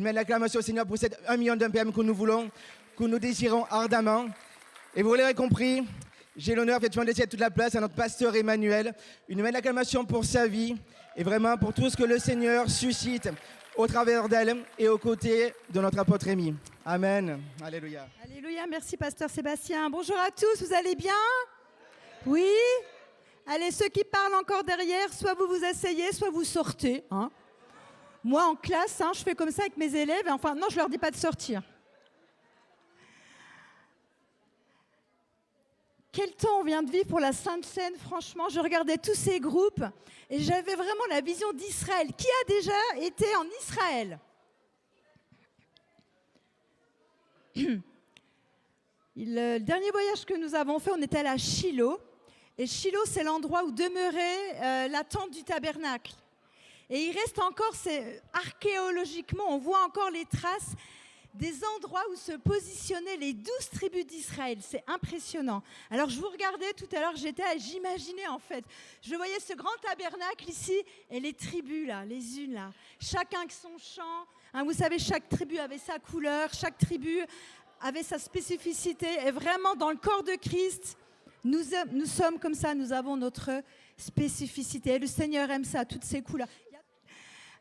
met l'acclamation au Seigneur pour cette 1 million d'MPM que nous voulons, que nous désirons ardemment. Et vous l'aurez compris, j'ai l'honneur effectivement de laisser toute la place à notre pasteur Emmanuel. Une belle acclamation pour sa vie et vraiment pour tout ce que le Seigneur suscite au travers d'elle et aux côtés de notre apôtre Rémi. Amen. Alléluia. Alléluia, merci pasteur Sébastien. Bonjour à tous, vous allez bien? Oui? Allez, ceux qui parlent encore derrière, soit vous vous asseyez, soit vous sortez. Hein. Moi, en classe, je fais comme ça avec mes élèves. Enfin, non, je leur dis pas de sortir. Quel temps on vient de vivre pour la Sainte Seine, franchement. Je regardais tous ces groupes et j'avais vraiment la vision d'Israël. Qui a déjà été en Israël? Le dernier voyage que nous avons fait, on était allé à Shiloh. Et Shiloh, c'est l'endroit où demeurait la tente du tabernacle. Et il reste encore, archéologiquement, on voit encore les traces des endroits où se positionnaient les 12 tribus d'Israël. C'est impressionnant. Alors, je vous regardais tout à l'heure, j'imaginais en fait. Je voyais ce grand tabernacle ici et les tribus là, les unes là. Chacun avec son chant. Hein, vous savez, chaque tribu avait sa couleur, chaque tribu avait sa spécificité. Et vraiment, dans le corps de Christ, nous sommes comme ça, nous avons notre spécificité. Et le Seigneur aime ça, toutes ces couleurs.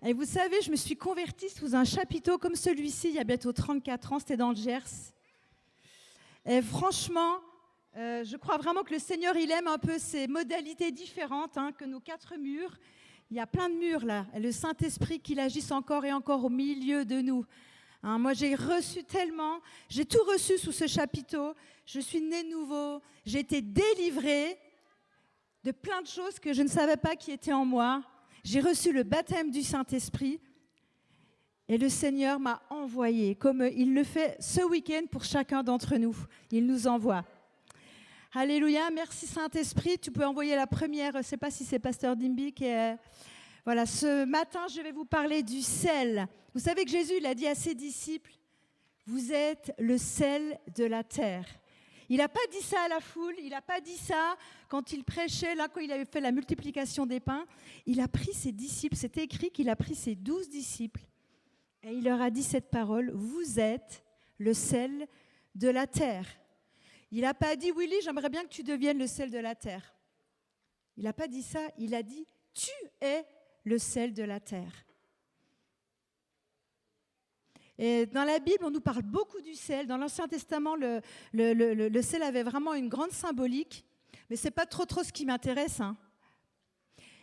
Et vous savez, je me suis convertie sous un chapiteau comme celui-ci il y a bientôt 34 ans, c'était dans le Gers. Et franchement, je crois vraiment que le Seigneur, il aime un peu ces modalités différentes que nos 4 murs. Il y a plein de murs là, et le Saint-Esprit qu'il agisse encore et encore au milieu de nous. Moi, j'ai reçu tellement, j'ai tout reçu sous ce chapiteau. Je suis née nouveau, j'ai été délivrée de plein de choses que je ne savais pas qui étaient en moi. J'ai reçu le baptême du Saint-Esprit et le Seigneur m'a envoyé, comme il le fait ce week-end pour chacun d'entre nous. Il nous envoie. Alléluia, merci Saint-Esprit. Tu peux envoyer la première, je ne sais pas si c'est Pasteur Dimby qui est... Voilà, ce matin, je vais vous parler du sel. Vous savez que Jésus, il a dit à ses disciples, « Vous êtes le sel de la terre ». Il n'a pas dit ça à la foule, il n'a pas dit ça quand il prêchait, là, quand il avait fait la multiplication des pains. Il a pris ses disciples, c'est écrit qu'il a pris ses 12 disciples et il leur a dit cette parole, « Vous êtes le sel de la terre ». Il n'a pas dit, « Willy, j'aimerais bien que tu deviennes le sel de la terre ». Il n'a pas dit ça, il a dit, « Tu es le sel de la terre ». Et dans la Bible, on nous parle beaucoup du sel. Dans l'Ancien Testament, le sel avait vraiment une grande symbolique. Mais ce n'est pas trop ce qui m'intéresse.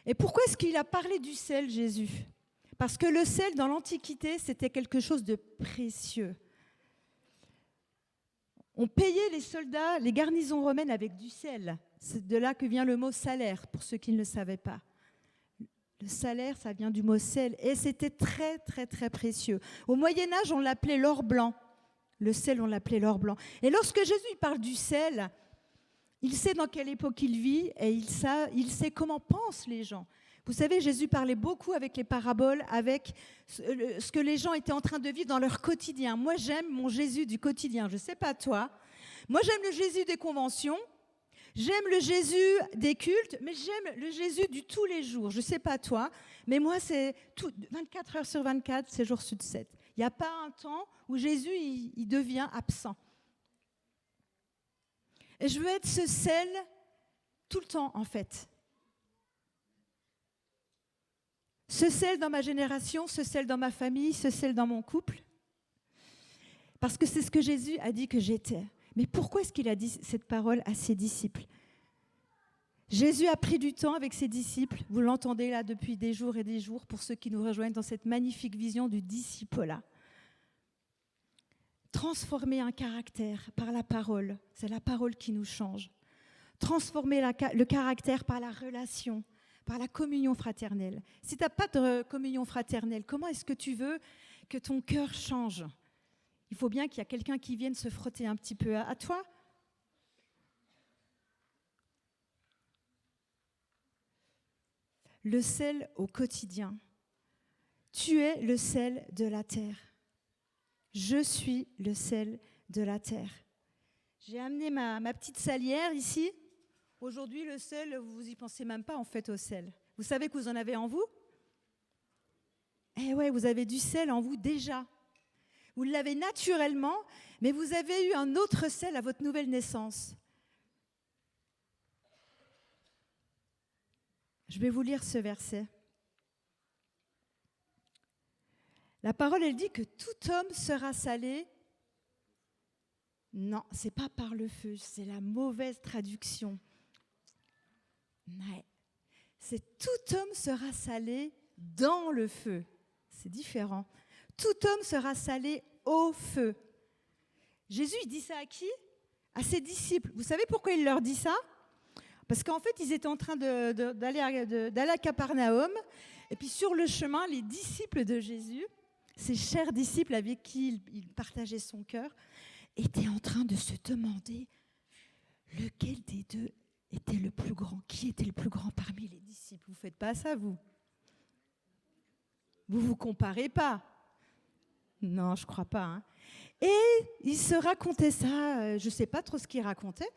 Et pourquoi est-ce qu'il a parlé du sel, Jésus? Parce que le sel, dans l'Antiquité, c'était quelque chose de précieux. On payait les soldats, les garnisons romaines avec du sel. C'est de là que vient le mot salaire, pour ceux qui ne le savaient pas. Le salaire, ça vient du mot sel. Et c'était très, très, très précieux. Au Moyen-Âge, on l'appelait l'or blanc. Le sel, on l'appelait l'or blanc. Et lorsque Jésus parle du sel, il sait dans quelle époque il vit et il sait comment pensent les gens. Vous savez, Jésus parlait beaucoup avec les paraboles, avec ce que les gens étaient en train de vivre dans leur quotidien. Moi, j'aime mon Jésus du quotidien. Je ne sais pas toi. Moi, j'aime le Jésus des conventions. J'aime le Jésus des cultes, mais j'aime le Jésus du tous les jours. Je ne sais pas toi, mais moi, c'est 24 heures sur 24, c'est jour sur 7. Il n'y a pas un temps où Jésus il devient absent. Et je veux être ce sel tout le temps, en fait. Ce sel dans ma génération, ce sel dans ma famille, ce sel dans mon couple. Parce que c'est ce que Jésus a dit que j'étais. Mais pourquoi est-ce qu'il a dit cette parole à ses disciples? Jésus a pris du temps avec ses disciples. Vous l'entendez là depuis des jours et des jours pour ceux qui nous rejoignent dans cette magnifique vision du disciple-là. Transformer un caractère par la parole, c'est la parole qui nous change. Transformer le caractère par la relation, par la communion fraternelle. Si tu n'as pas de communion fraternelle, comment est-ce que tu veux que ton cœur change? Il faut bien qu'il y ait quelqu'un qui vienne se frotter un petit peu à toi. Le sel au quotidien. Tu es le sel de la terre. Je suis le sel de la terre. J'ai amené ma petite salière ici. Aujourd'hui, le sel, vous y pensez même pas en fait au sel. Vous savez que vous en avez en vous? Eh ouais, vous avez du sel en vous déjà. Vous l'avez naturellement, mais vous avez eu un autre sel à votre nouvelle naissance. Je vais vous lire ce verset. La parole, elle dit que tout homme sera salé. Non, ce n'est pas par le feu, c'est la mauvaise traduction. Ouais. C'est tout homme sera salé dans le feu. C'est différent. Tout homme sera salé au feu. Jésus, il dit ça à qui? À ses disciples. Vous savez pourquoi il leur dit ça? Parce qu'en fait, ils étaient en train d'aller à Capernaum. Et puis sur le chemin, les disciples de Jésus, ces chers disciples avec qui il partageait son cœur, étaient en train de se demander lequel des deux était le plus grand. Qui était le plus grand parmi les disciples? Vous ne faites pas ça, vous? Vous ne vous comparez pas? Non, je ne crois pas. Hein. Et il se racontait ça, je ne sais pas trop ce qu'il racontait.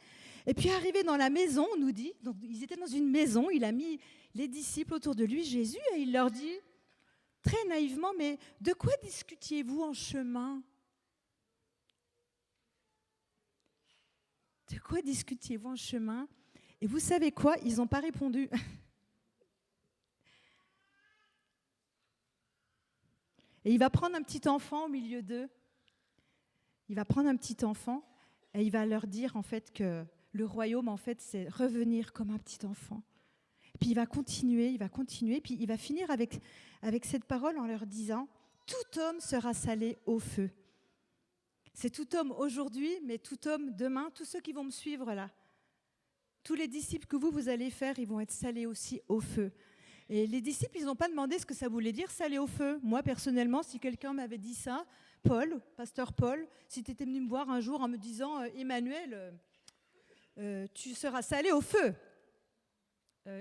Et puis arrivé dans la maison, on nous dit, donc ils étaient dans une maison, il a mis les disciples autour de lui, Jésus, et il leur dit, très naïvement, mais de quoi discutiez-vous en chemin? De quoi discutiez-vous en chemin? Et vous savez quoi? Ils n'ont pas répondu. Et il va prendre un petit enfant au milieu d'eux. Il va prendre un petit enfant et il va leur dire en fait que le royaume, en fait, c'est revenir comme un petit enfant. Et puis il va continuer, puis il va finir avec cette parole en leur disant « Tout homme sera salé au feu ». C'est tout homme aujourd'hui, mais tout homme demain, tous ceux qui vont me suivre là. Tous les disciples que vous allez faire, ils vont être salés aussi au feu. Et les disciples, ils n'ont pas demandé ce que ça voulait dire, salé au feu. Moi, personnellement, si quelqu'un m'avait dit ça, Paul, pasteur Paul, si tu étais venu me voir un jour en me disant « Emmanuel, tu seras salé au feu »,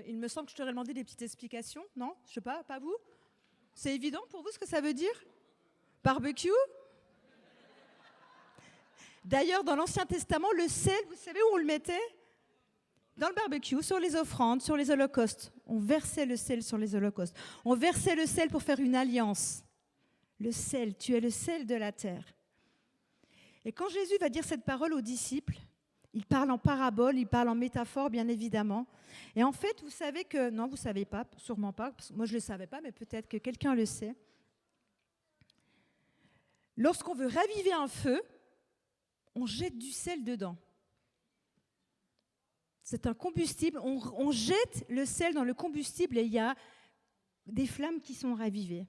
il me semble que je t'aurais demandé des petites explications, non? Je ne sais pas vous? C'est évident pour vous ce que ça veut dire? Barbecue? D'ailleurs, dans l'Ancien Testament, le sel, vous savez où on le mettait? Dans le barbecue, sur les offrandes, sur les holocaustes. On versait le sel sur les holocaustes. On versait le sel pour faire une alliance. Le sel, tu es le sel de la terre. Et quand Jésus va dire cette parole aux disciples, il parle en parabole, il parle en métaphore, bien évidemment. Et en fait, vous savez que... Non, vous ne savez pas, sûrement pas. Parce que moi, je ne le savais pas, mais peut-être que quelqu'un le sait. Lorsqu'on veut raviver un feu, on jette du sel dedans. C'est un combustible. On jette le sel dans le combustible et il y a des flammes qui sont ravivées.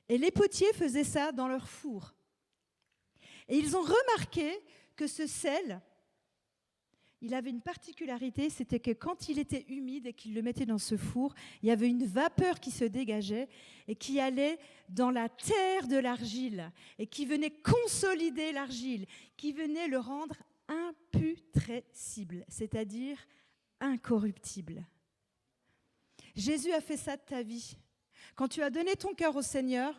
Et les potiers faisaient ça dans leur four. Et ils ont remarqué que ce sel, il avait une particularité, c'était que quand il était humide et qu'ils le mettaient dans ce four, il y avait une vapeur qui se dégageait et qui allait dans la terre de l'argile et qui venait consolider l'argile, qui venait le rendre imputrescible, c'est-à-dire incorruptible. Jésus a fait ça de ta vie. Quand tu as donné ton cœur au Seigneur,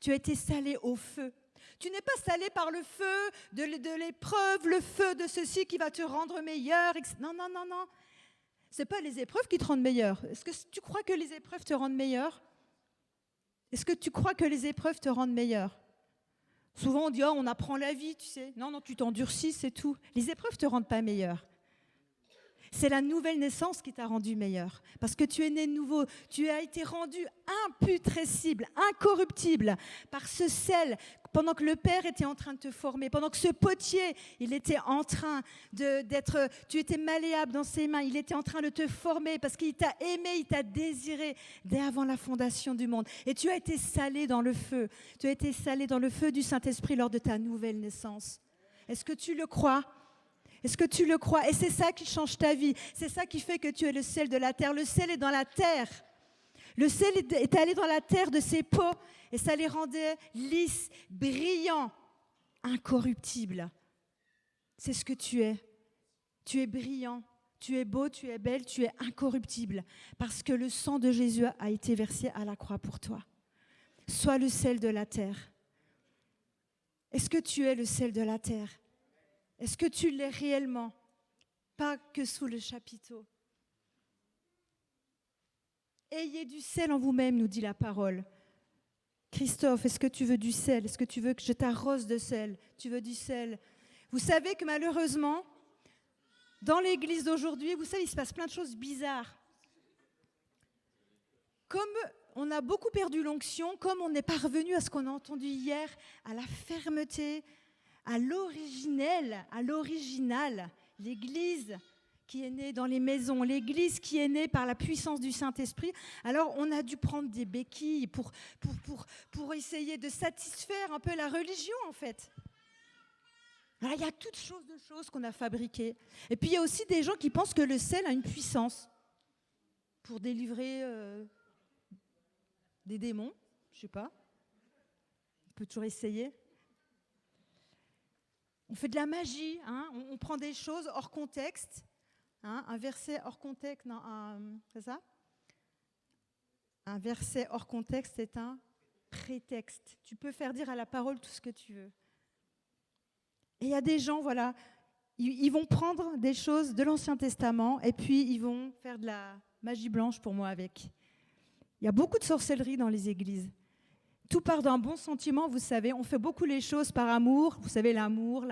tu as été salé au feu. Tu n'es pas salé par le feu de l'épreuve, le feu de ceci qui va te rendre meilleur. Non, non, non, non. Ce n'est pas les épreuves qui te rendent meilleur. Est-ce que tu crois que les épreuves te rendent meilleur? Est-ce que tu crois que les épreuves te rendent meilleur? Souvent on dit, oh, on apprend la vie, tu sais. Non, non, tu t'endurcis, c'est tout. Les épreuves ne te rendent pas meilleur. C'est la nouvelle naissance qui t'a rendu meilleur. Parce que tu es né de nouveau. Tu as été rendu imputrescible, incorruptible par ce sel pendant que le Père était en train de te former. Pendant que ce potier, il était en train d'être... Tu étais malléable dans ses mains. Il était en train de te former parce qu'il t'a aimé, il t'a désiré dès avant la fondation du monde. Et tu as été salé dans le feu. Tu as été salé dans le feu du Saint-Esprit lors de ta nouvelle naissance. Est-ce que tu le crois ? Est-ce que tu le crois? Et c'est ça qui change ta vie. C'est ça qui fait que tu es le sel de la terre. Le sel est dans la terre. Le sel est allé dans la terre de ses peaux et ça les rendait lisses, brillants, incorruptibles. C'est ce que tu es. Tu es brillant, tu es beau, tu es belle, tu es incorruptible parce que le sang de Jésus a été versé à la croix pour toi. Sois le sel de la terre. Est-ce que tu es le sel de la terre? Est-ce que tu l'es réellement? Pas que sous le chapiteau. Ayez du sel en vous-même, nous dit la parole. Christophe, est-ce que tu veux du sel? Est-ce que tu veux que je t'arrose de sel? Tu veux du sel? Vous savez que malheureusement, dans l'église d'aujourd'hui, vous savez, il se passe plein de choses bizarres. Comme on a beaucoup perdu l'onction, comme on n'est pas revenu à ce qu'on a entendu hier, à la fermeté, à l'originel, à l'original, l'église qui est née dans les maisons, l'église qui est née par la puissance du Saint-Esprit, alors on a dû prendre des béquilles pour essayer de satisfaire un peu la religion en fait. Alors, il y a toutes sortes de choses qu'on a fabriquées. Et puis il y a aussi des gens qui pensent que le sel a une puissance pour délivrer des démons, je ne sais pas. On peut toujours essayer. On fait de la magie, hein, on prend des choses hors contexte. Hein, un verset hors contexte, non, c'est ça? Un verset hors contexte est un prétexte. Tu peux faire dire à la parole tout ce que tu veux. Et il y a des gens, voilà, ils vont prendre des choses de l'Ancien Testament et puis ils vont faire de la magie blanche pour moi avec. Il y a beaucoup de sorcellerie dans les églises. Tout part d'un bon sentiment, vous savez. On fait beaucoup les choses par amour. Vous savez, l'amour.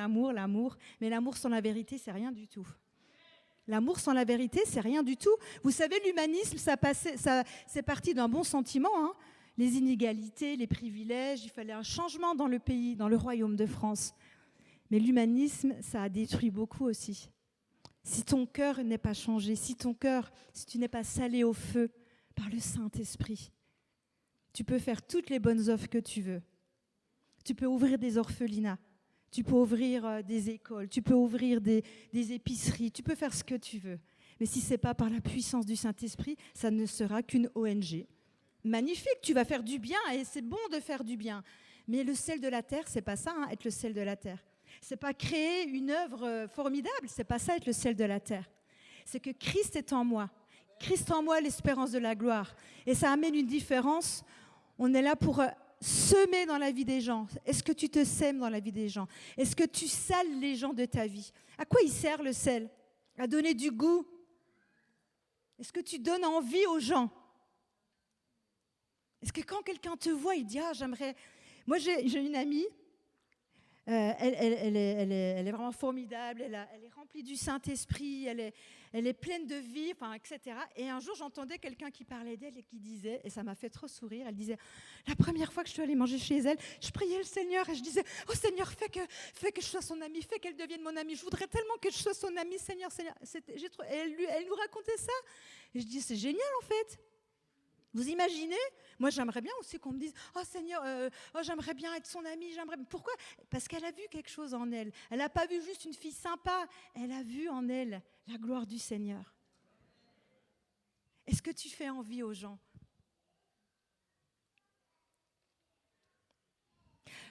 Mais l'amour sans la vérité, c'est rien du tout. L'amour sans la vérité, c'est rien du tout. Vous savez, l'humanisme, c'est parti d'un bon sentiment. Hein. Les inégalités, les privilèges, il fallait un changement dans le pays, dans le royaume de France. Mais l'humanisme, ça a détruit beaucoup aussi. Si ton cœur n'est pas changé, si tu n'es pas salé au feu par le Saint-Esprit, tu peux faire toutes les bonnes offres que tu veux. Tu peux ouvrir des orphelinats, tu peux ouvrir des écoles, tu peux ouvrir des épiceries, tu peux faire ce que tu veux. Mais si ce n'est pas par la puissance du Saint-Esprit, ça ne sera qu'une ONG. Magnifique, tu vas faire du bien et c'est bon de faire du bien. Mais le sel de la terre, c'est pas ça, hein, être le sel de la terre. C'est pas créer une œuvre formidable, c'est pas ça être le sel de la terre. C'est que Christ est en moi. Christ en moi, l'espérance de la gloire. Et ça amène une différence. On est là pour semer dans la vie des gens. Est-ce que tu te sèmes dans la vie des gens? Est-ce que tu sales les gens de ta vie? À quoi il sert le sel? À donner du goût. Est-ce que tu donnes envie aux gens? Est-ce que quand quelqu'un te voit, il dit « Ah, j'aimerais… » Moi, j'ai une amie, elle est vraiment formidable, elle est remplie du Saint-Esprit, elle est pleine de vie, etc. Et un jour, j'entendais quelqu'un qui parlait d'elle et qui disait, et ça m'a fait trop sourire, elle disait, la première fois que je suis allée manger chez elle, je priais le Seigneur et je disais, oh Seigneur, fais que je sois son amie, fais qu'elle devienne mon amie, je voudrais tellement que je sois son amie, Seigneur. Et elle nous racontait ça. Et je dis, c'est génial en fait. Vous imaginez? Moi, j'aimerais bien aussi qu'on me dise « Oh Seigneur, j'aimerais bien être son amie. » Pourquoi? Parce qu'elle a vu quelque chose en elle. Elle n'a pas vu juste une fille sympa. Elle a vu en elle la gloire du Seigneur. Est-ce que tu fais envie aux gens?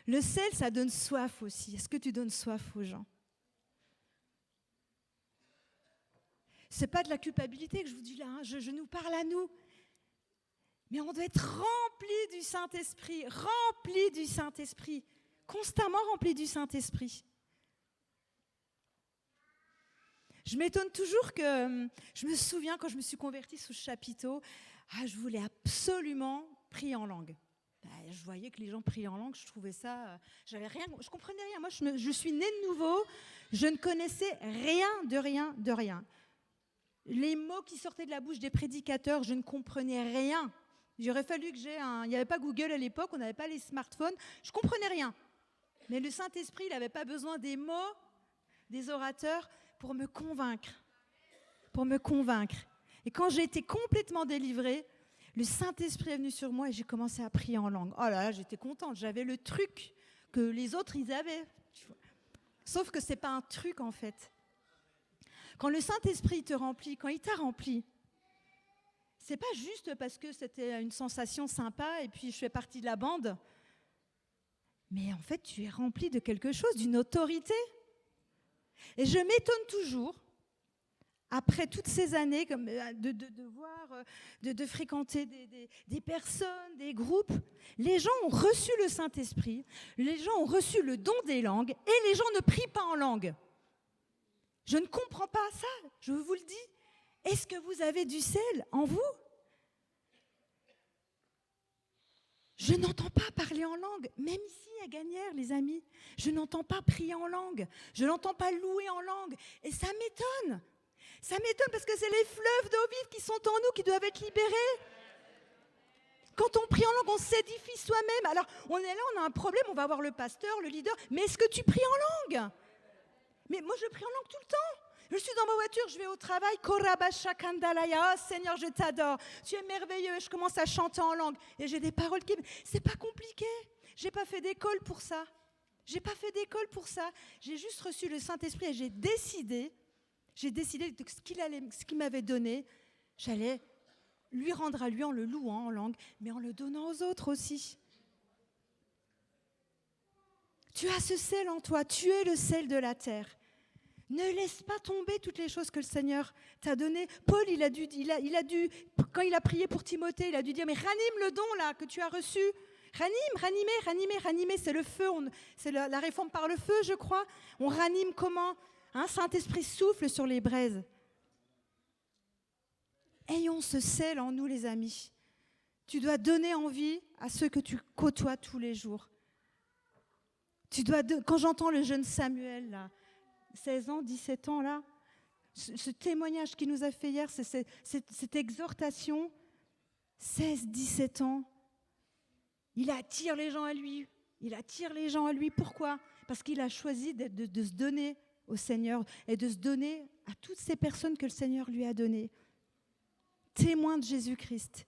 Le sel, ça donne soif aussi. Est-ce que tu donnes soif aux gens? Ce n'est pas de la culpabilité que je vous dis là. Hein. Je nous parle à nous. Mais on doit être rempli du Saint-Esprit, constamment rempli du Saint-Esprit. Je m'étonne toujours que, je me souviens quand je me suis convertie sous ce chapiteau, je voulais absolument prier en langue. Je voyais que les gens priaient en langue, je trouvais ça, je comprenais rien. Moi, je suis née de nouveau, je ne connaissais rien de rien. Les mots qui sortaient de la bouche des prédicateurs, je ne comprenais rien. Il aurait fallu que il n'y avait pas Google à l'époque, on n'avait pas les smartphones, je ne comprenais rien. Mais le Saint-Esprit, il n'avait pas besoin des mots, des orateurs pour me convaincre. Et quand j'ai été complètement délivrée, le Saint-Esprit est venu sur moi et j'ai commencé à prier en langue. Oh là là, j'étais contente, j'avais le truc que les autres, ils avaient. Sauf que ce n'est pas un truc en fait. Quand le Saint-Esprit te remplit, quand il t'a rempli, c'est pas juste parce que c'était une sensation sympa et puis je fais partie de la bande. Mais en fait, tu es rempli de quelque chose, d'une autorité. Et je m'étonne toujours, après toutes ces années, de fréquenter des personnes, des groupes, les gens ont reçu le Saint-Esprit, les gens ont reçu le don des langues et les gens ne prient pas en langue. Je ne comprends pas ça, je vous le dis. Est-ce que vous avez du sel en vous? Je n'entends pas parler en langue, même ici à Gagnères, les amis. Je n'entends pas prier en langue, je n'entends pas louer en langue. Et ça m'étonne. Ça m'étonne parce que c'est les fleuves d'eau vive qui sont en nous qui doivent être libérés. Quand on prie en langue, on s'édifie soi-même. Alors, on est là, on a un problème, on va voir le pasteur, le leader. Mais est-ce que tu pries en langue? Mais moi, je prie en langue tout le temps. Je suis dans ma voiture, je vais au travail. Korabasha Kandalaya, oh, Seigneur, je t'adore. Tu es merveilleux. Et je commence à chanter en langue. Et j'ai des paroles qui... C'est pas compliqué. J'ai pas fait d'école pour ça. J'ai pas fait d'école pour ça. J'ai juste reçu le Saint-Esprit et j'ai décidé de ce qu'il m'avait donné, j'allais lui rendre à lui en le louant en langue, mais en le donnant aux autres aussi. Tu as ce sel en toi, tu es le sel de la terre. Ne laisse pas tomber toutes les choses que le Seigneur t'a données. Paul, il a dû, quand il a prié pour Timothée, il a dû dire, mais ranime le don là que tu as reçu. Ranimer, c'est le feu, c'est la réforme par le feu, je crois. On ranime comment? Saint-Esprit souffle sur les braises. Ayons ce sel en nous, les amis. Tu dois donner envie à ceux que tu côtoies tous les jours. Quand j'entends le jeune Samuel, là, 16 ans, 17 ans, là, ce témoignage qu'il nous a fait hier, cette exhortation, 16, 17 ans, il attire les gens à lui. Pourquoi? Parce qu'il a choisi de se donner au Seigneur et de se donner à toutes ces personnes que le Seigneur lui a données. Témoin de Jésus-Christ.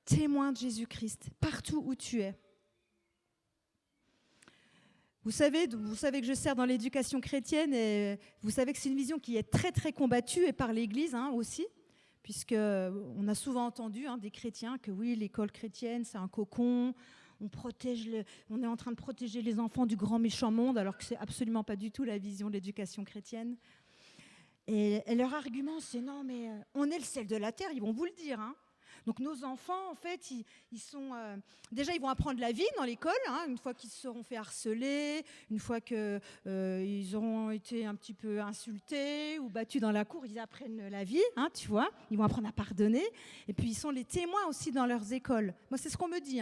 Témoin de Jésus-Christ, partout où tu es. Vous savez que je sers dans l'éducation chrétienne et vous savez que c'est une vision qui est très très combattue et par l'Église aussi, puisqu'on a souvent entendu des chrétiens que oui, l'école chrétienne c'est un cocon, on est en train de protéger les enfants du grand méchant monde, alors que c'est absolument pas du tout la vision de l'éducation chrétienne. Et leur argument c'est non mais on est le sel de la terre, ils vont vous le dire. Donc nos enfants, en fait, déjà ils vont apprendre la vie dans l'école, une fois qu'ils se seront fait harceler, une fois qu'ils auront été un petit peu insultés ou battus dans la cour, ils apprennent la vie, tu vois, ils vont apprendre à pardonner. Et puis ils sont les témoins aussi dans leurs écoles. Moi, c'est ce qu'on me dit.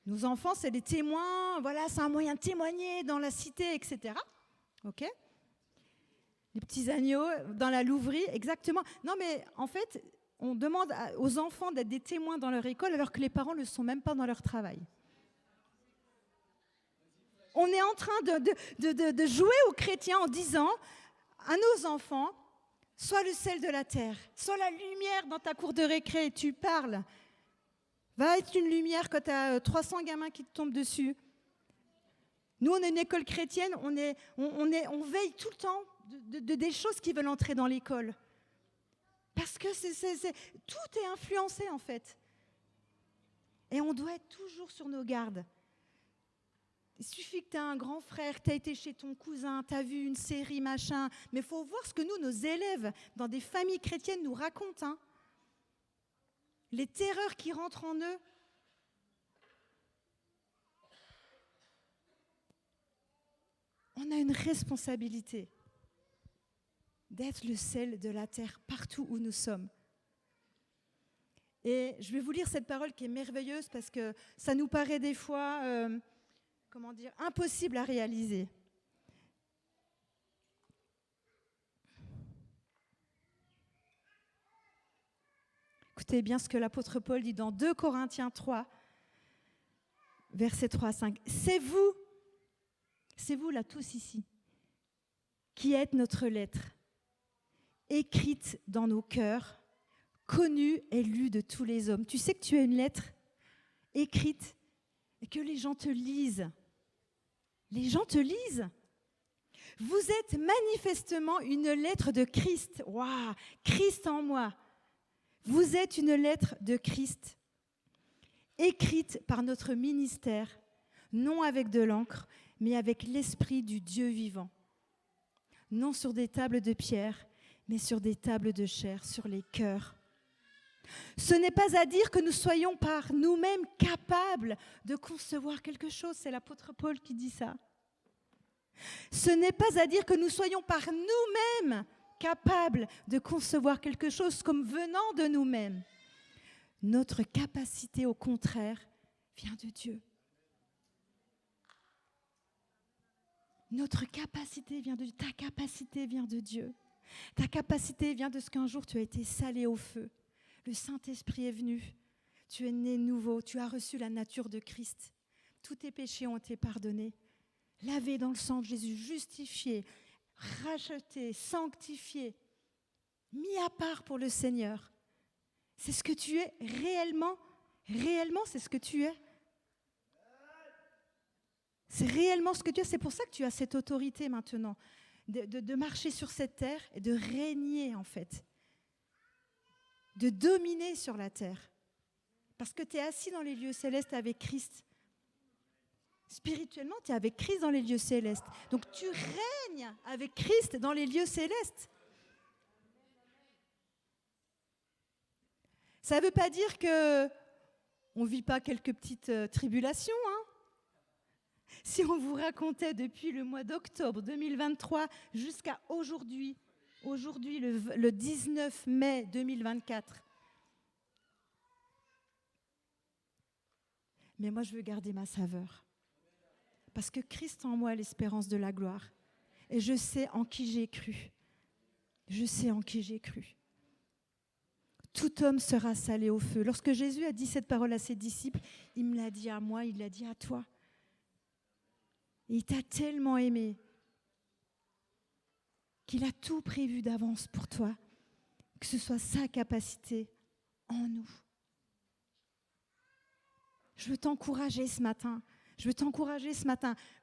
Nos enfants, c'est des témoins, voilà, c'est un moyen de témoigner dans la cité, etc. Ok ? Les petits agneaux dans la louverie, exactement. Non, mais en fait... On demande aux enfants d'être des témoins dans leur école alors que les parents ne le sont même pas dans leur travail. On est en train de jouer aux chrétiens en disant à nos enfants, sois le sel de la terre, sois la lumière dans ta cour de récré, tu parles. Va être une lumière quand tu as 300 gamins qui te tombent dessus. Nous, on est une école chrétienne, on veille tout le temps des choses qui veulent entrer dans l'école. Parce que tout est influencé, en fait. Et on doit être toujours sur nos gardes. Il suffit que tu aies un grand frère, que tu as été chez ton cousin, tu as vu une série, machin. Mais il faut voir ce que nos élèves, dans des familles chrétiennes, nous racontent. Les terreurs qui rentrent en eux. On a une responsabilité d'être le sel de la terre partout où nous sommes. Et je vais vous lire cette parole qui est merveilleuse parce que ça nous paraît des fois, impossible à réaliser. Écoutez bien ce que l'apôtre Paul dit dans 2 Corinthiens 3, versets 3 à 5. C'est vous là tous ici, qui êtes notre lettre, écrite dans nos cœurs, connue et lue de tous les hommes. Tu sais que tu es une lettre écrite et que les gens te lisent. Les gens te lisent. Vous êtes manifestement une lettre de Christ. Waouh, Christ en moi. Vous êtes une lettre de Christ, écrite par notre ministère, non avec de l'encre, mais avec l'esprit du Dieu vivant. Non sur des tables de pierre, mais sur des tables de chair, sur les cœurs. Ce n'est pas à dire que nous soyons par nous-mêmes capables de concevoir quelque chose. C'est l'apôtre Paul qui dit ça. Ce n'est pas à dire que nous soyons par nous-mêmes capables de concevoir quelque chose comme venant de nous-mêmes. Notre capacité, au contraire, vient de Dieu. Notre capacité vient de Dieu. Ta capacité vient de Dieu. Ta capacité vient de ce qu'un jour tu as été salé au feu. Le Saint-Esprit est venu. Tu es né nouveau. Tu as reçu la nature de Christ. Tous tes péchés ont été pardonnés. Lavé dans le sang de Jésus, justifié, racheté, sanctifié, mis à part pour le Seigneur. C'est ce que tu es réellement. Réellement, c'est ce que tu es. C'est réellement ce que tu es. C'est pour ça que tu as cette autorité maintenant, de marcher sur cette terre et de régner en fait, de dominer sur la terre. Parce que tu es assis dans les lieux célestes avec Christ. Spirituellement, tu es avec Christ dans les lieux célestes. Donc tu règnes avec Christ dans les lieux célestes. Ça ne veut pas dire qu'on ne vit pas quelques petites tribulations, hein. Si on vous racontait depuis le mois d'octobre 2023 jusqu'à aujourd'hui le 19 mai 2024. Mais moi, je veux garder ma saveur. Parce que Christ en moi est l'espérance de la gloire. Et je sais en qui j'ai cru. Je sais en qui j'ai cru. Tout homme sera salé au feu. Lorsque Jésus a dit cette parole à ses disciples, il me l'a dit à moi, il l'a dit à toi. Et il t'a tellement aimé qu'il a tout prévu d'avance pour toi, que ce soit sa capacité en nous. Je veux t'encourager ce matin.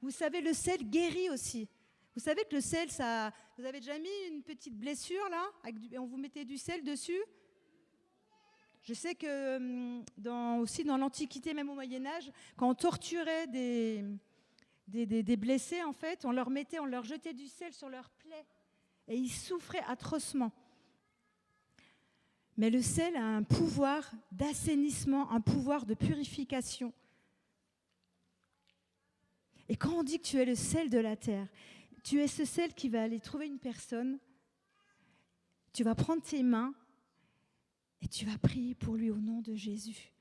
Vous savez, le sel guérit aussi. Vous savez que le sel, ça... Vous avez déjà mis une petite blessure là, et on vous mettait du sel dessus. Je sais que aussi dans l'Antiquité, même au Moyen-Âge, quand on torturait des blessés, en fait, on leur jetait du sel sur leurs plaies. Et ils souffraient atrocement. Mais le sel a un pouvoir d'assainissement, un pouvoir de purification. Et quand on dit que tu es le sel de la terre, tu es ce sel qui va aller trouver une personne, tu vas prendre tes mains et tu vas prier pour lui au nom de Jésus.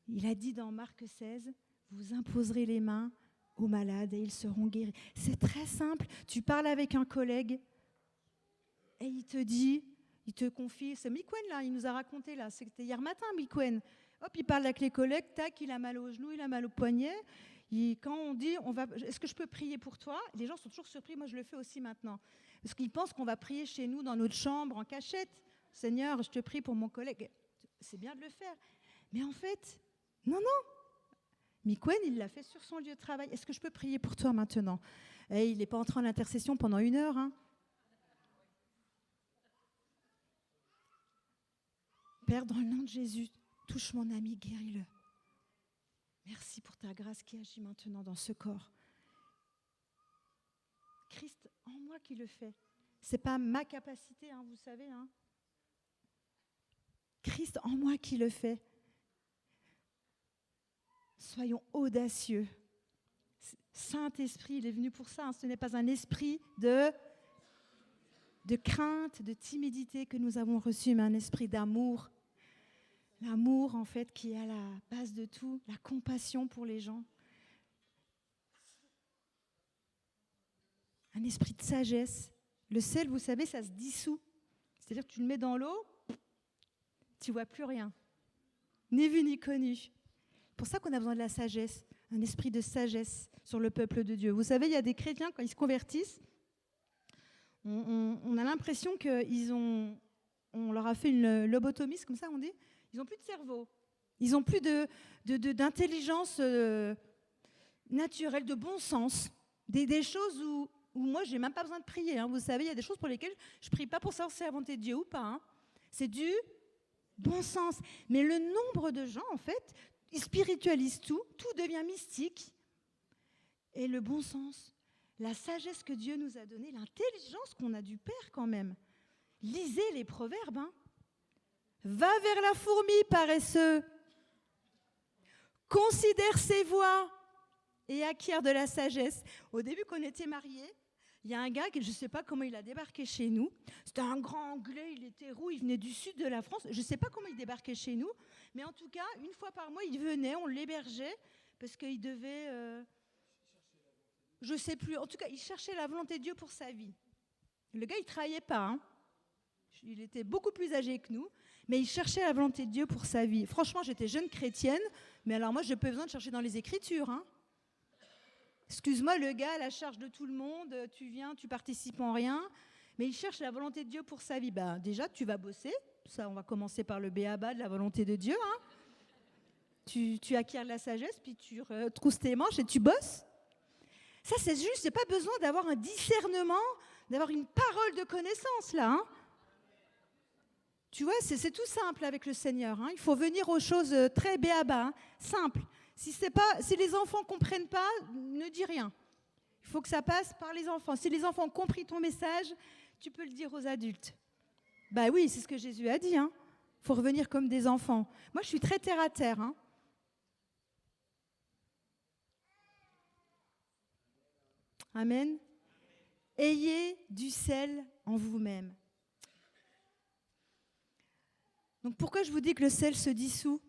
Il a dit dans Marc 16, vous imposerez les mains aux malades et ils seront guéris. C'est très simple. Tu parles avec un collègue et il te confie, c'est Mikwen là, il nous a raconté là, c'était hier matin Mikwen. Hop, il parle avec les collègues, tac, il a mal au genou, il a mal au poignet. Quand on dit, est-ce que je peux prier pour toi? Les gens sont toujours surpris, moi je le fais aussi maintenant. Parce qu'ils pensent qu'on va prier chez nous, dans notre chambre, en cachette. Seigneur, je te prie pour mon collègue. C'est bien de le faire. Mais en fait, non. Mikwen, il l'a fait sur son lieu de travail. Est-ce que je peux prier pour toi maintenant? Et il n'est pas entré en intercession pendant 1 heure. Hein. Père, dans le nom de Jésus, touche mon ami, guéris-le. Merci pour ta grâce qui agit maintenant dans ce corps. Christ en moi qui le fait. Ce n'est pas ma capacité, hein, vous savez. Hein. Christ en moi qui le fait. Soyons audacieux. Saint-Esprit, il est venu pour ça. Hein. Ce n'est pas un esprit de crainte, de timidité que nous avons reçu, mais un esprit d'amour. L'amour, en fait, qui est à la base de tout, la compassion pour les gens. Un esprit de sagesse. Le sel, vous savez, ça se dissout. C'est-à-dire que tu le mets dans l'eau, tu ne vois plus rien. Ni vu ni connu. C'est pour ça qu'on a besoin de la sagesse, un esprit de sagesse sur le peuple de Dieu. Vous savez, il y a des chrétiens, quand ils se convertissent, on a l'impression on leur a fait une lobotomie, comme ça on dit. Ils n'ont plus de cerveau. Ils n'ont plus d'intelligence naturelle, de bon sens. Des choses où moi, je n'ai même pas besoin de prier. Hein. Vous savez, il y a des choses pour lesquelles je ne prie pas pour savoir si c'est la volonté de Dieu ou pas. Hein. C'est du bon sens. Mais le nombre de gens, en fait, ils spiritualisent tout devient mystique. Et le bon sens, la sagesse que Dieu nous a donnée, l'intelligence qu'on a du Père quand même. Lisez les proverbes. Hein. Va vers la fourmi, paresseux. Considère ses voies et acquiert de la sagesse. Au début, quand on était mariés, Il y a un gars, je ne sais pas comment il a débarqué chez nous. C'était un grand Anglais, il était roux, il venait du sud de la France. Je ne sais pas comment il débarquait chez nous, mais en tout cas, une fois par mois, il venait, on l'hébergeait, parce qu'il devait... je ne sais plus. En tout cas, il cherchait la volonté de Dieu pour sa vie. Le gars, il ne travaillait pas. Hein. Il était beaucoup plus âgé que nous, mais il cherchait la volonté de Dieu pour sa vie. Franchement, j'étais jeune chrétienne, mais alors moi, je n'ai pas besoin de chercher dans les Écritures. Hein. Excuse-moi, le gars, à la charge de tout le monde, tu viens, tu participes en rien, mais il cherche la volonté de Dieu pour sa vie. Ben, déjà, tu vas bosser. Ça, on va commencer par le b.a.-ba de la volonté de Dieu. Hein. Tu acquiers de la sagesse, puis tu trousses tes manches et tu bosses. Ça, c'est juste, il n'y a pas besoin d'avoir un discernement, d'avoir une parole de connaissance, là. Hein. Tu vois, c'est tout simple avec le Seigneur. Hein. Il faut venir aux choses très b.a.-ba, hein, simple. Si les enfants ne comprennent pas, ne dis rien. Il faut que ça passe par les enfants. Si les enfants ont compris ton message, tu peux le dire aux adultes. Bah oui, c'est ce que Jésus a dit. Hein. Il faut revenir comme des enfants. Moi, je suis très terre à terre. Hein. Amen. Ayez du sel en vous-même. Donc pourquoi je vous dis que le sel se dissout ?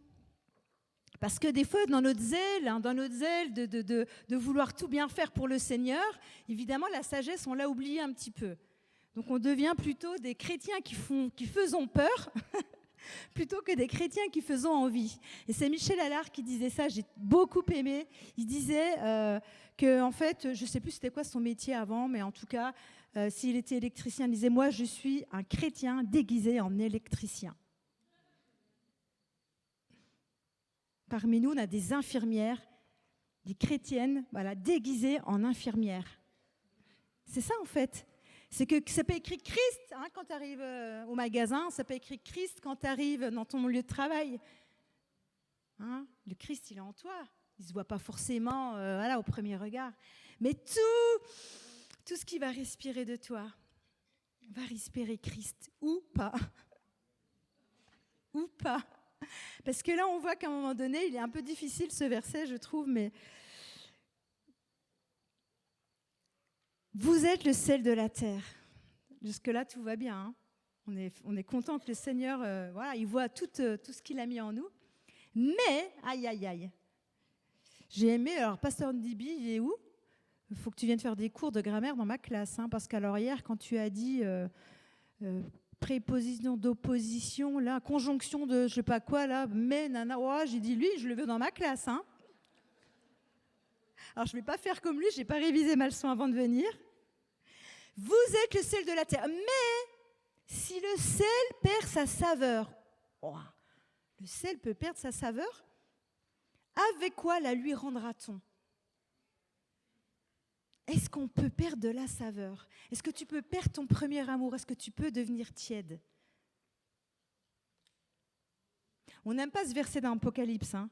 Parce que des fois, dans notre zèle de vouloir tout bien faire pour le Seigneur, évidemment, la sagesse, on l'a oubliée un petit peu. Donc on devient plutôt des chrétiens qui faisons peur, plutôt que des chrétiens qui faisons envie. Et c'est Michel Allard qui disait ça, j'ai beaucoup aimé. Il disait que, en fait, je ne sais plus c'était quoi son métier avant, mais en tout cas, s'il était électricien, il disait « Moi, je suis un chrétien déguisé en électricien ». Parmi nous, on a des infirmières, des chrétiennes, voilà, déguisées en infirmières. C'est ça, en fait. C'est que ça peut écrire Christ hein, quand tu arrives au magasin, ça peut écrire Christ quand tu arrives dans ton lieu de travail. Hein, le Christ, il est en toi. Il ne se voit pas forcément voilà, au premier regard. Mais tout ce qui va respirer de toi va respirer Christ, ou pas. Ou pas. Parce que là, on voit qu'à un moment donné, il est un peu difficile ce verset, je trouve, mais vous êtes le sel de la terre. Jusque-là, tout va bien. Hein. On est content que le Seigneur, voilà, il voit tout ce qu'il a mis en nous. Mais, aïe, aïe, aïe. J'ai aimé, alors, Pasteur Ndibi, il est où ? Il faut que tu viennes faire des cours de grammaire dans ma classe, hein, parce qu'alors hier, quand tu as dit préposition d'opposition, là, conjonction de je sais pas quoi, là, mais, nana, oh, j'ai dit lui, je le veux dans ma classe. Hein. Alors, je ne vais pas faire comme lui, je n'ai pas révisé ma leçon avant de venir. Vous êtes le sel de la terre. Mais si le sel perd sa saveur, oh, le sel peut perdre sa saveur, avec quoi la lui rendra-t-on ? Est-ce qu'on peut perdre de la saveur ? Est-ce que tu peux perdre ton premier amour ? Est-ce que tu peux devenir tiède ? On n'aime pas ce verset dans l'Apocalypse. Hein.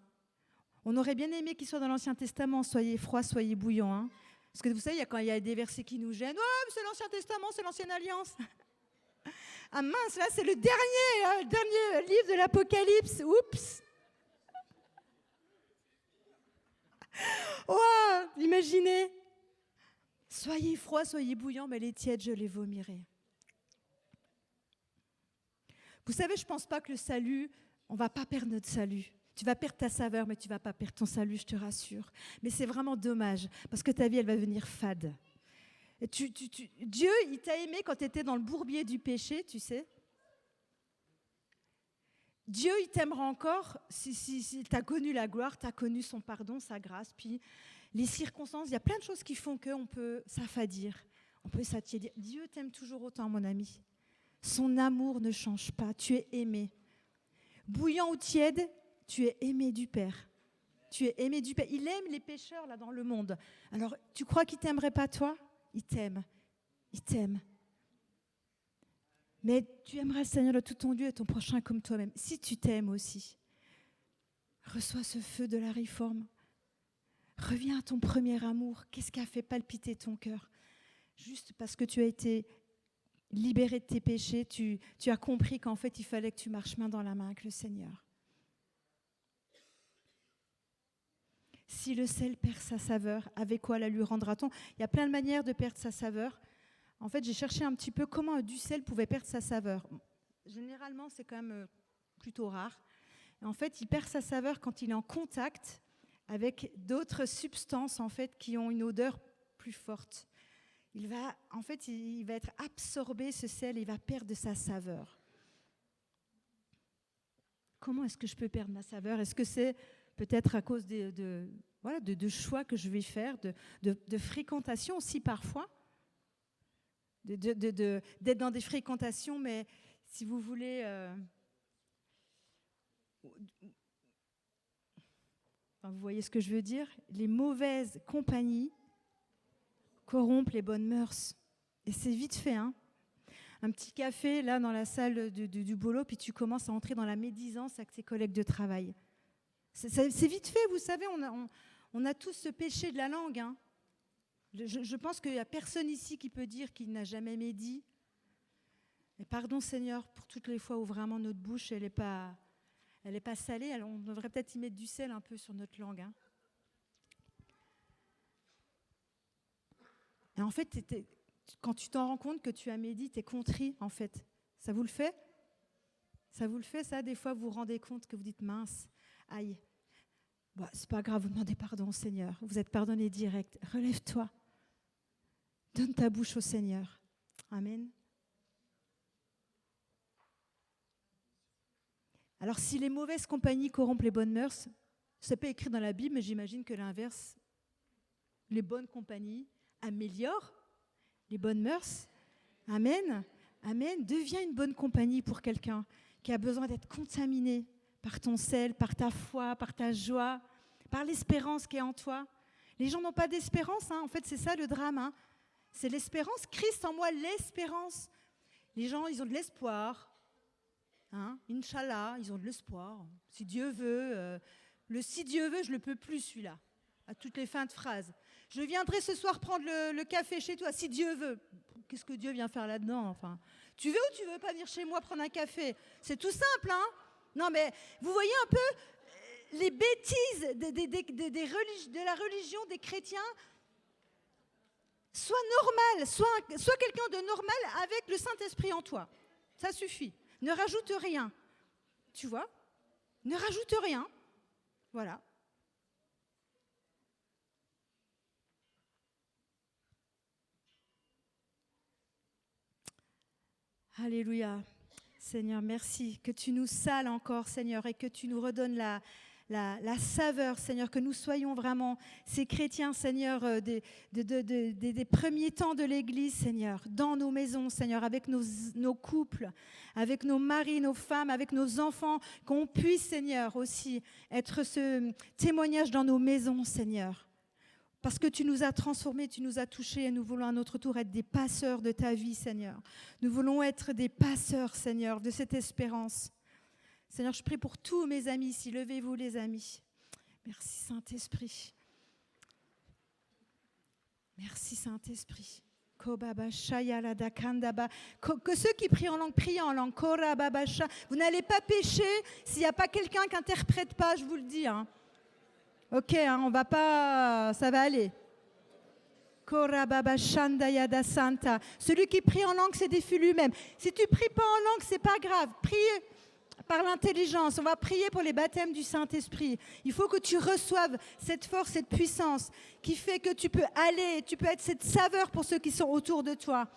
On aurait bien aimé qu'il soit dans l'Ancien Testament. Soyez froid, soyez bouillant. Hein. Parce que vous savez, quand il y a des versets qui nous gênent, oh, c'est l'Ancien Testament, c'est l'Ancienne Alliance. Ah mince, là, c'est le dernier livre de l'Apocalypse. Oups. Oh, imaginez. Soyez froid, soyez bouillant, mais les tièdes, je les vomirai. Vous savez, je ne pense pas que le salut, on ne va pas perdre notre salut. Tu vas perdre ta saveur, mais tu ne vas pas perdre ton salut, je te rassure. Mais c'est vraiment dommage, parce que ta vie, elle va devenir fade. Et Dieu, il t'a aimé quand tu étais dans le bourbier du péché, tu sais. Dieu, il t'aimera encore si tu as connu la gloire, tu as connu son pardon, sa grâce. Puis les circonstances, il y a plein de choses qui font qu'on peut s'affadir, on peut s'attiédir. Dieu t'aime toujours autant, mon ami. Son amour ne change pas, tu es aimé. Bouillant ou tiède, tu es aimé du Père. Tu es aimé du Père. Il aime les pécheurs là dans le monde. Alors, tu crois qu'il ne t'aimerait pas toi ? Il t'aime. Il t'aime. Mais tu aimeras le Seigneur de tout ton Dieu et ton prochain comme toi-même. Si tu t'aimes aussi, reçois ce feu de la réforme. Reviens à ton premier amour. Qu'est-ce qui a fait palpiter ton cœur ? Juste parce que tu as été libéré de tes péchés, tu as compris qu'en fait, il fallait que tu marches main dans la main avec le Seigneur. Si le sel perd sa saveur, avec quoi la lui rendra-t-on ? Il y a plein de manières de perdre sa saveur. En fait, j'ai cherché un petit peu comment du sel pouvait perdre sa saveur. Généralement, c'est quand même plutôt rare. Et en fait, il perd sa saveur quand il est en contact avec d'autres substances en fait, qui ont une odeur plus forte. Il va être absorbé, ce sel, et il va perdre de sa saveur. Comment est-ce que je peux perdre ma saveur? Est-ce que c'est peut-être à cause de choix que je vais faire, de fréquentation aussi parfois, d'être dans des fréquentations, mais si vous voulez... vous voyez ce que je veux dire? Les mauvaises compagnies corrompent les bonnes mœurs. Et c'est vite fait, hein? Un petit café, là, dans la salle du boulot, puis tu commences à entrer dans la médisance avec tes collègues de travail. C'est vite fait, vous savez, on a tous ce péché de la langue. Hein. Je pense qu'il n'y a personne ici qui peut dire qu'il n'a jamais médit. Et pardon, Seigneur, pour toutes les fois où vraiment notre bouche, elle n'est pas salée. Alors on devrait peut-être y mettre du sel un peu sur notre langue. Hein. Et en fait, quand tu t'en rends compte que tu as médit, tu es contrit, en fait. Ça vous le fait? Ça vous le fait, ça? Des fois, vous vous rendez compte que vous dites, mince, aïe. Bon, c'est pas grave, vous demandez pardon au Seigneur. Vous êtes pardonné direct. Relève-toi. Donne ta bouche au Seigneur. Amen. Alors, si les mauvaises compagnies corrompent les bonnes mœurs, c'est pas écrit dans la Bible, mais j'imagine que l'inverse, les bonnes compagnies améliorent les bonnes mœurs. Amen. Amen. Deviens une bonne compagnie pour quelqu'un qui a besoin d'être contaminé par ton sel, par ta foi, par ta joie, par l'espérance qui est en toi. Les gens n'ont pas d'espérance, hein. En fait, c'est ça le drame. Hein. C'est l'espérance. Christ en moi, l'espérance. Les gens, ils ont de l'espoir. Hein. Inch'Allah, ils ont de l'espoir. Si Dieu veut, si Dieu veut, je ne le peux plus, celui-là. À toutes les fins de phrases. Je viendrai ce soir prendre le café chez toi, si Dieu veut. Qu'est-ce que Dieu vient faire là-dedans, enfin? Tu veux ou tu veux pas venir chez moi prendre un café? C'est tout simple, hein? Non, mais vous voyez un peu les bêtises de la religion des chrétiens. Sois normal, sois quelqu'un de normal avec le Saint-Esprit en toi. Ça suffit. Ne rajoute rien. Tu vois? Ne rajoute rien. Voilà. Alléluia. Seigneur, merci que tu nous sales encore, Seigneur, et que tu nous redonnes la saveur, Seigneur, que nous soyons vraiment ces chrétiens, Seigneur, des premiers temps de l'Église, Seigneur, dans nos maisons, Seigneur, avec nos couples, avec nos maris, nos femmes, avec nos enfants, qu'on puisse, Seigneur, aussi être ce témoignage dans nos maisons, Seigneur. Parce que tu nous as transformés, tu nous as touchés et nous voulons à notre tour être des passeurs de ta vie, Seigneur. Nous voulons être des passeurs, Seigneur, de cette espérance. Seigneur, je prie pour tous mes amis ici. Levez-vous, les amis. Merci, Saint-Esprit. Merci, Saint-Esprit. Que ceux qui prient en langue. Vous n'allez pas pécher s'il n'y a pas quelqu'un qui n'interprète pas, je vous le dis. Hein. Ok, hein, on va pas, ça va aller. Celui qui prie en langue, c'est défie lui-même. Si tu pries pas en langue, c'est pas grave. Prie par l'intelligence. On va prier pour les baptêmes du Saint-Esprit. Il faut que tu reçoives cette force, cette puissance qui fait que tu peux aller, tu peux être cette saveur pour ceux qui sont autour de toi.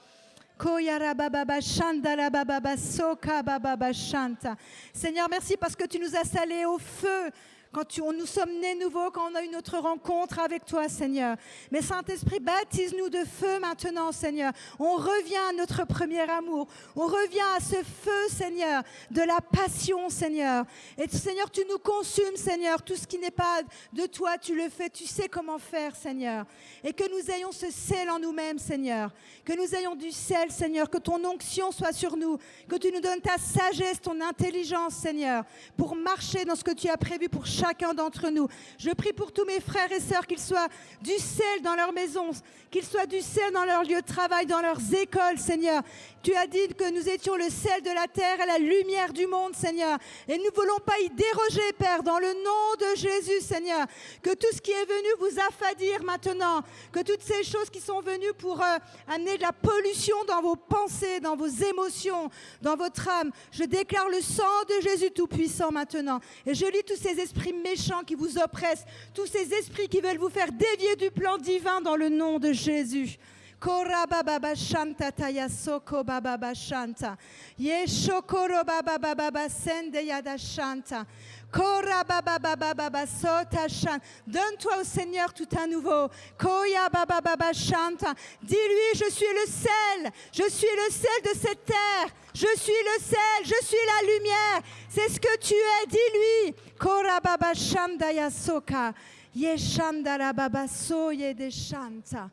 Seigneur, merci parce que tu nous as salés au feu. Quand nous sommes nés nouveaux, quand on a eu notre rencontre avec toi, Seigneur. Mais Saint-Esprit, baptise-nous de feu maintenant, Seigneur. On revient à notre premier amour. On revient à ce feu, Seigneur, de la passion, Seigneur. Et Seigneur, tu nous consumes, Seigneur. Tout ce qui n'est pas de toi, tu le fais. Tu sais comment faire, Seigneur. Et que nous ayons ce sel en nous-mêmes, Seigneur. Que nous ayons du sel, Seigneur. Que ton onction soit sur nous. Que tu nous donnes ta sagesse, ton intelligence, Seigneur, pour marcher dans ce que tu as prévu pour chaque chacun d'entre nous. Je prie pour tous mes frères et sœurs, qu'ils soient du sel dans leur maison, qu'ils soient du sel dans leur lieu de travail, dans leurs écoles, Seigneur. Tu as dit que nous étions le sel de la terre et la lumière du monde, Seigneur. Et nous ne voulons pas y déroger, Père, dans le nom de Jésus, Seigneur. Que tout ce qui est venu vous affadir maintenant, que toutes ces choses qui sont venues pour amener de la pollution dans vos pensées, dans vos émotions, dans votre âme, je déclare le sang de Jésus Tout-Puissant maintenant. Et je lis tous ces esprits méchants qui vous oppressent, tous ces esprits qui veulent vous faire dévier du plan divin dans le nom de Jésus. Kora baba shanta taya soko baba shanta. Yeshokoro baba sende yada shanta. Kora baba sota shanta. Donne-toi au Seigneur tout à nouveau. Koya baba shanta. Dis-lui, je suis le sel. Je suis le sel de cette terre. Je suis le sel. Je suis la lumière. C'est ce que tu es. Dis-lui. Kora baba shanda yasoka. Yeshandara baba soye de shanta.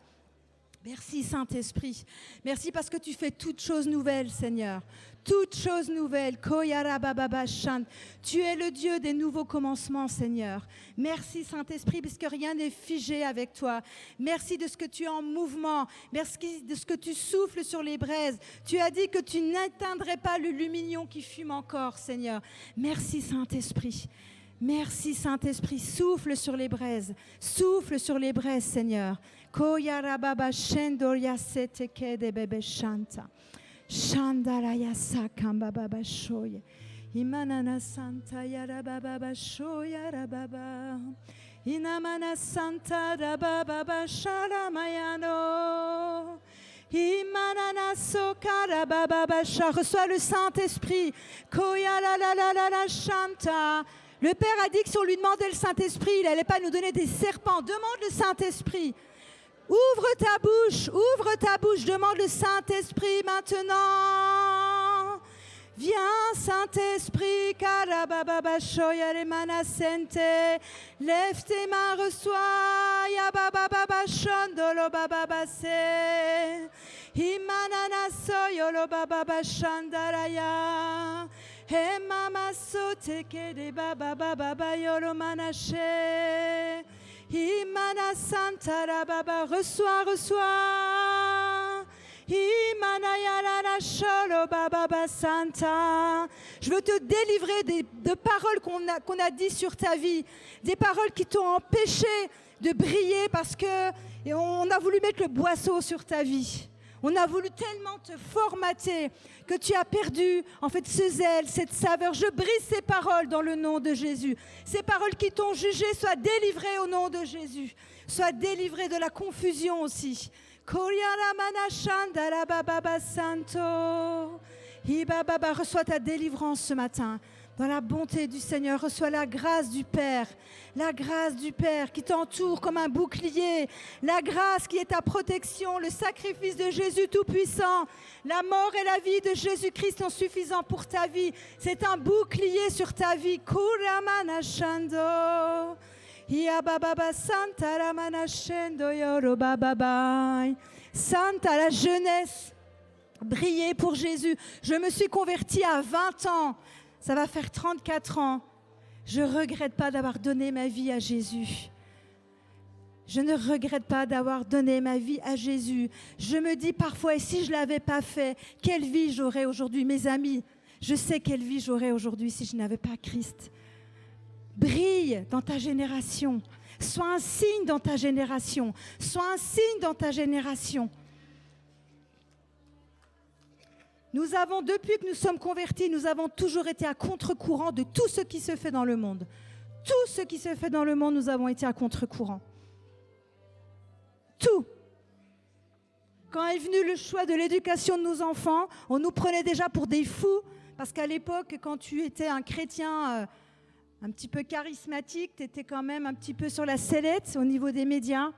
Merci Saint-Esprit. Merci parce que tu fais toutes choses nouvelles, Seigneur. Toutes choses nouvelles. Tu es le Dieu des nouveaux commencements, Seigneur. Merci Saint-Esprit parce que rien n'est figé avec toi. Merci de ce que tu es en mouvement. Merci de ce que tu souffles sur les braises. Tu as dit que tu n'éteindrais pas le lumignon qui fume encore, Seigneur. Merci Saint-Esprit. Merci Saint-Esprit, souffle sur les braises, Seigneur. Koyara baba shendoria seteke de bebe shanta. Shandara yasa kamba baba shoye. Imanana santa yara baba shoya rababa. Inamana santa rababa shara mayano. Imanana sokara baba sha. Reçois le Saint-Esprit. Koyara la la la la shanta. Le Père a dit que si on lui demandait le Saint-Esprit, il n'allait pas nous donner des serpents. Demande le Saint-Esprit. Ouvre ta bouche, demande le Saint-Esprit maintenant. Viens, Saint-Esprit, karababa shoyare manasente. Lève tes mains, reçois, ya baba shondolo baba se. Imanana soyolo baba shandaraya. He mama sote ke de baba yolo manache. Imana santa baba reçois. Imana yara sholo baba santa. Je veux te délivrer de paroles qu'on a dit sur ta vie, des paroles qui t'ont empêché de briller parce que on a voulu mettre le boisseau sur ta vie. On a voulu tellement te formater que tu as perdu en fait ce zèle, cette saveur. Je brise ces paroles dans le nom de Jésus. Ces paroles qui t'ont jugé soient délivrées au nom de Jésus. Soient délivrées de la confusion aussi. Reçois ta délivrance ce matin. Dans la bonté du Seigneur, reçois la grâce du Père qui t'entoure comme un bouclier, la grâce qui est ta protection, le sacrifice de Jésus Tout-Puissant, la mort et la vie de Jésus-Christ sont suffisants pour ta vie. C'est un bouclier sur ta vie. Santa, la jeunesse, briller pour Jésus. Je me suis convertie à 20 ans. Ça va faire 34 ans. Je ne regrette pas d'avoir donné ma vie à Jésus. Je ne regrette pas d'avoir donné ma vie à Jésus. Je me dis parfois, et si je ne l'avais pas fait, quelle vie j'aurais aujourd'hui? Mes amis, je sais quelle vie j'aurais aujourd'hui si je n'avais pas Christ. Brille dans ta génération. Sois un signe dans ta génération. Sois un signe dans ta génération. Nous avons, depuis que nous sommes convertis, nous avons toujours été à contre-courant de tout ce qui se fait dans le monde. Tout ce qui se fait dans le monde, nous avons été à contre-courant. Tout. Quand est venu le choix de l'éducation de nos enfants, on nous prenait déjà pour des fous, parce qu'à l'époque, quand tu étais un chrétien un petit peu charismatique, tu étais quand même un petit peu sur la sellette au niveau des médias.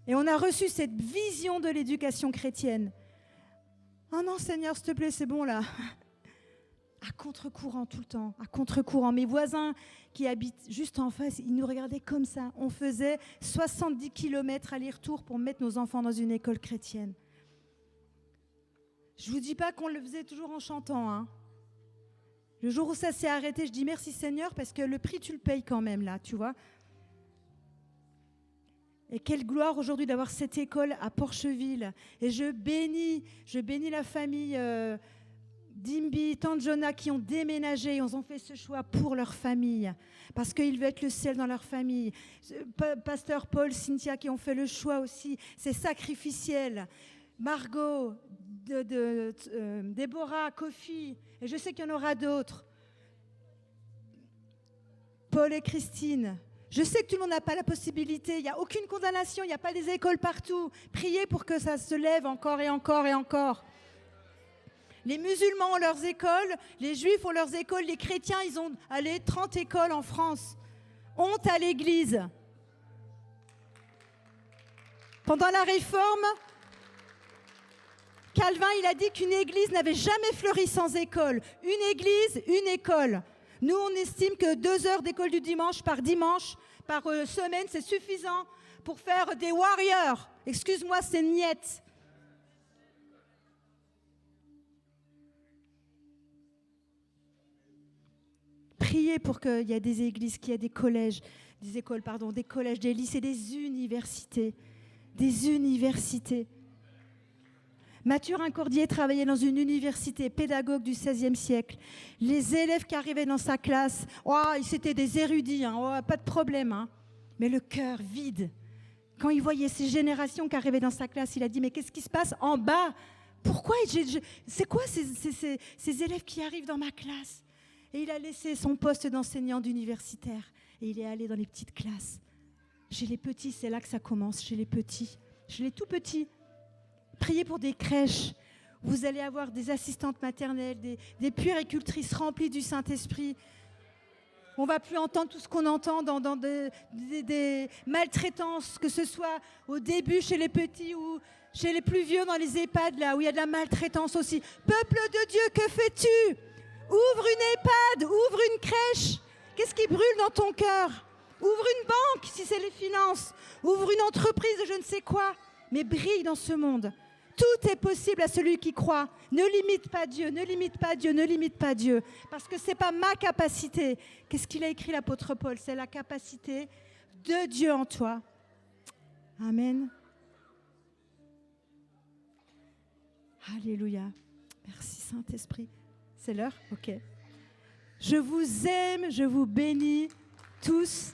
Et on a reçu cette vision de l'éducation chrétienne. Oh non, Seigneur, s'il te plaît, c'est bon là. À contre-courant tout le temps, à contre-courant. Mes voisins qui habitent juste en face, ils nous regardaient comme ça. On faisait 70 km aller-retour pour mettre nos enfants dans une école chrétienne. Je ne vous dis pas qu'on le faisait toujours en chantant, hein. Le jour où ça s'est arrêté, je dis merci Seigneur parce que le prix, tu le payes quand même là, tu vois. Et quelle gloire aujourd'hui d'avoir cette école à Porcheville. Et je bénis la famille Dimby, Tante Jonah qui ont déménagé. Ils ont fait ce choix pour leur famille. Parce qu'ils veulent être le sel dans leur famille. Pasteur Paul, Cynthia qui ont fait le choix aussi. C'est sacrificiel. Margot, Déborah, Kofi. Et je sais qu'il y en aura d'autres. Paul et Christine. Je sais que tout le monde n'a pas la possibilité, il n'y a aucune condamnation, il n'y a pas des écoles partout. Priez pour que ça se lève encore et encore et encore. Les musulmans ont leurs écoles, les juifs ont leurs écoles, les chrétiens, ils ont 30 écoles en France. Honte à l'Église. Pendant la Réforme, Calvin, il a dit qu'une église n'avait jamais fleuri sans école. Une église, une école. Nous, on estime que 2 heures d'école du dimanche, par semaine, c'est suffisant pour faire des warriors. Excuse-moi, c'est niette. Priez pour qu'il y ait des églises, qu'il y ait des collèges, des collèges, des lycées, des universités. Des universités. Mathurin Cordier travaillait dans une université, pédagogue du XVIe siècle. Les élèves qui arrivaient dans sa classe, c'était des érudits, pas de problème. Mais le cœur vide. Quand il voyait ces générations qui arrivaient dans sa classe, il a dit, mais qu'est-ce qui se passe en bas? Pourquoi c'est quoi ces élèves qui arrivent dans ma classe? Et il a laissé son poste d'enseignant d'universitaire et il est allé dans les petites classes. Chez les petits, c'est là que ça commence, chez les petits, chez les tout petits. Priez pour des crèches. Vous allez avoir des assistantes maternelles, des puéricultrices remplies du Saint-Esprit. On ne va plus entendre tout ce qu'on entend dans des maltraitances, que ce soit au début chez les petits ou chez les plus vieux dans les EHPAD, là où il y a de la maltraitance aussi. Peuple de Dieu, que fais-tu? Ouvre une EHPAD, ouvre une crèche. Qu'est-ce qui brûle dans ton cœur? Ouvre une banque, si c'est les finances. Ouvre une entreprise de je ne sais quoi. Mais brille dans ce monde. Tout est possible à celui qui croit. Ne limite pas Dieu, ne limite pas Dieu, ne limite pas Dieu. Parce que ce n'est pas ma capacité. Qu'est-ce qu'il a écrit l'apôtre Paul? C'est la capacité de Dieu en toi. Amen. Alléluia. Merci Saint-Esprit. C'est l'heure? Ok. Je vous aime, je vous bénis tous.